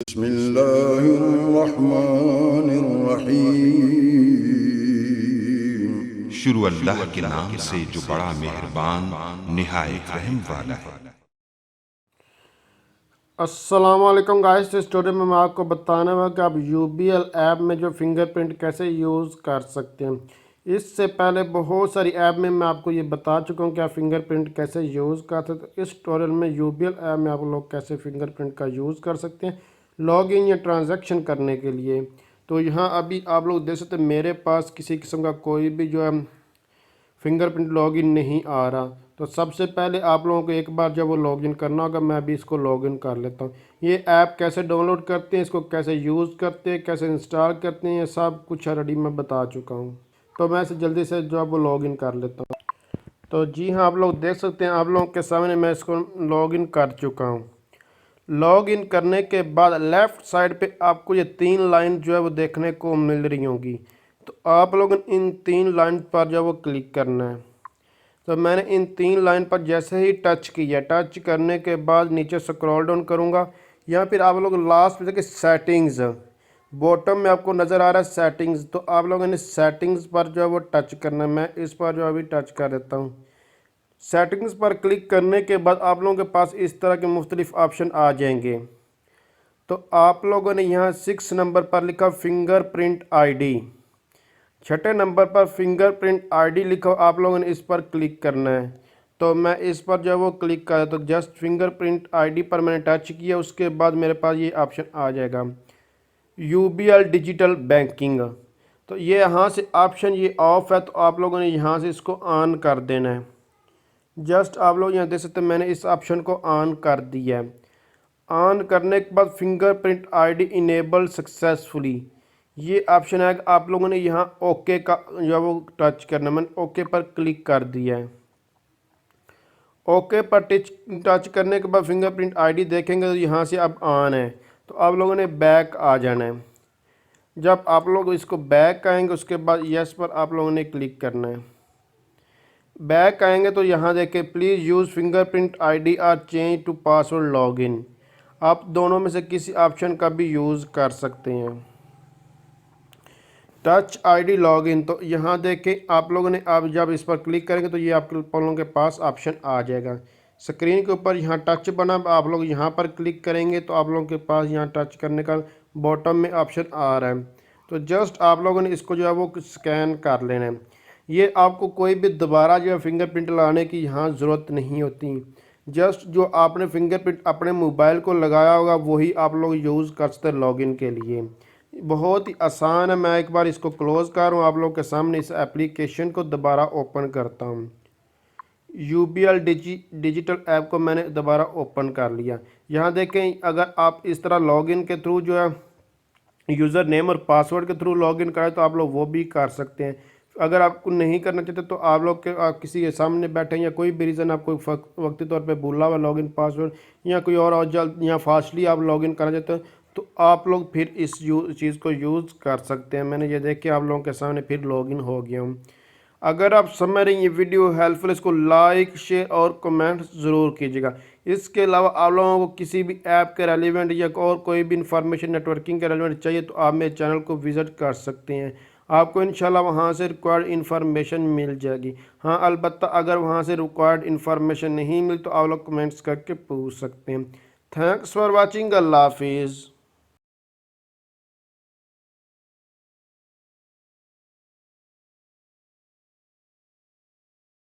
बिस्मिल्लाहिर्रहमानिर्रहीम। शुरू अल्लाह के नाम से जो बड़ा मेहरबान निहायत रहम वाला है। अस्सलामुअलैकुम गाइस, इस स्टोरी में मैं आपको बताने वाला कि आप UBL ऐप में जो फिंगरप्रिंट कैसे यूज़ कर सकते हैं। इससे पहले बहुत सारी ऐप में मैं आपको ये बता चुका हूँ कि आप फिंगरप्रिंट कैसे यूज़ कर सकते हैं। इस ट्यूटोरियल में UBL ऐप में आप लोग कैसे फिंगरप्रिंट का यूज़ कर सकते हैं लॉगिन या ट्रांजैक्शन करने के लिए। तो यहाँ अभी आप लोग देख सकते हैं मेरे पास किसी किस्म का कोई भी जो है फिंगरप्रिंट लॉगिन नहीं आ रहा। तो सबसे पहले आप लोगों को एक बार जब वो लॉगिन करना होगा, मैं अभी इसको लॉगिन कर लेता हूँ। ये ऐप कैसे डाउनलोड करते हैं, इसको कैसे यूज़ करते हैं, कैसे इंस्टॉल करते हैं, ये सब कुछ ऑलरेडी मैं बता चुका हूँ। तो मैं इसे जल्दी से जो है वो लॉगिन कर लेता हूँ। तो जी हाँ, आप लोग देख सकते हैं, आप लोगों के सामने मैं इसको लॉगिन कर चुका हूँ। लॉग इन करने के बाद लेफ़्ट साइड पे आपको ये 3 लाइन जो है वो देखने को मिल रही होंगी। तो आप लोग इन 3 लाइन पर जो है वो क्लिक करना है। तो मैंने इन 3 लाइन पर जैसे ही टच किया, टच करने के बाद नीचे स्क्रॉल डाउन करूँगा। यहाँ फिर आप लोग लास्ट में देखिए सेटिंग्स, बॉटम में आपको नज़र आ रहा है सेटिंग्स। तो आप लोगों ने सेटिंग्स पर जो है वो टच करना है। मैं इस पर जो अभी टच कर देता हूँ। सेटिंग्स पर क्लिक करने के बाद आप लोगों के पास इस तरह के मुख्तलिफ ऑप्शन आ जाएंगे। तो आप लोगों ने यहाँ 6 नंबर पर लिखा फिंगरप्रिंट आईडी, 6ठे नंबर पर फिंगरप्रिंट आईडी लिखा, आप लोगों ने इस पर क्लिक करना है। तो मैं इस पर जो है वो क्लिक करा, तो जस्ट फिंगरप्रिंट आईडी पर मैंने टच किया, उसके बाद मेरे पास ये ऑप्शन आ जाएगा UBL डिजिटल बैंकिंग। तो ये यहाँ से ऑप्शन ये ऑफ है, तो आप लोगों ने यहाँ से इसको ऑन कर देना है। जस्ट आप लोग यहाँ देख सकते हैं मैंने इस ऑप्शन को ऑन कर दिया है। ऑन करने के बाद फिंगरप्रिंट आईडी इनेबल सक्सेसफुली ये ऑप्शन है। आप लोगों ने यहाँ ओके का जो है वो टच करना, मैंने ओके पर क्लिक कर दिया है। ओके पर टच करने के बाद फिंगरप्रिंट आईडी देखेंगे तो यहाँ से अब ऑन है। तो आप लोगों ने बैक आ जाना है। जब आप लोग इसको बैक आएंगे उसके बाद यस पर आप लोगों ने क्लिक करना है। बैक आएंगे तो यहाँ देखें please use fingerprint ID or change to password login. आप दोनों में से किसी ऑप्शन का भी यूज़ कर सकते हैं। टच आईडी लॉगिन, तो यहाँ देखें आप लोगों ने अब जब इस पर क्लिक करेंगे तो ये आप लोगों के पास ऑप्शन आ जाएगा। स्क्रीन के ऊपर यहाँ टच बना, आप लोग यहाँ पर क्लिक करेंगे तो आप लोगों के पास यहाँ टच करने का बॉटम में ऑप्शन आ रहा है। तो जस्ट आप लोगों ने इसको जो है वो स्कैन कर लेना है। ये आपको कोई भी दोबारा जो है फिंगरप्रिंट लगाने की यहाँ ज़रूरत नहीं होती। जस्ट जो आपने फिंगरप्रिंट अपने मोबाइल को लगाया होगा वही आप लोग यूज़ कर सकते हैं लॉगिन के लिए। बहुत ही आसान है। मैं एक बार इसको क्लोज़ कर रहा हूँ, आप लोग के सामने इस एप्लीकेशन को दोबारा ओपन करता हूँ। UBL डिजिटल ऐप को मैंने दोबारा ओपन कर लिया। यहाँ देखें अगर आप इस तरह लॉगिन के थ्रू जो है यूज़र नेम और पासवर्ड के थ्रू लॉगिन करें तो आप लोग वो भी कर सकते हैं। अगर आपको नहीं करना चाहते तो आप लोग के किसी के सामने बैठे या कोई भी रीज़न आप कोई वक्ती तौर पे भूला हुआ लॉगिन पासवर्ड या कोई और जल्द या फास्टली आप लॉगिन करना चाहते हैं तो आप लोग फिर इस चीज़ को यूज़ कर सकते हैं। मैंने ये देख के आप लोगों के सामने फिर लॉगिन हो गया हूँ। अगर आप समझ रहे हैं ये वीडियो हेल्पफुल, इसको लाइक शेयर और कमेंट ज़रूर कीजिएगा। इसके अलावा आप लोगों को किसी भी ऐप के रेलिवेंट या और कोई भी इंफॉर्मेशन नेटवर्किंग के रेलिवेंट चाहिए तो आप मेरे चैनल को विज़िट कर सकते हैं। आपको इंशाल्लाह वहाँ से रिक्वायर्ड इन्फॉर्मेशन मिल जाएगी। हाँ, अलबत्ता अगर वहाँ से रिक्वायर्ड इन्फॉर्मेशन नहीं मिली तो आप लोग कमेंट्स करके पूछ सकते हैं। Thanks for watching. अल्लाह हाफिज़।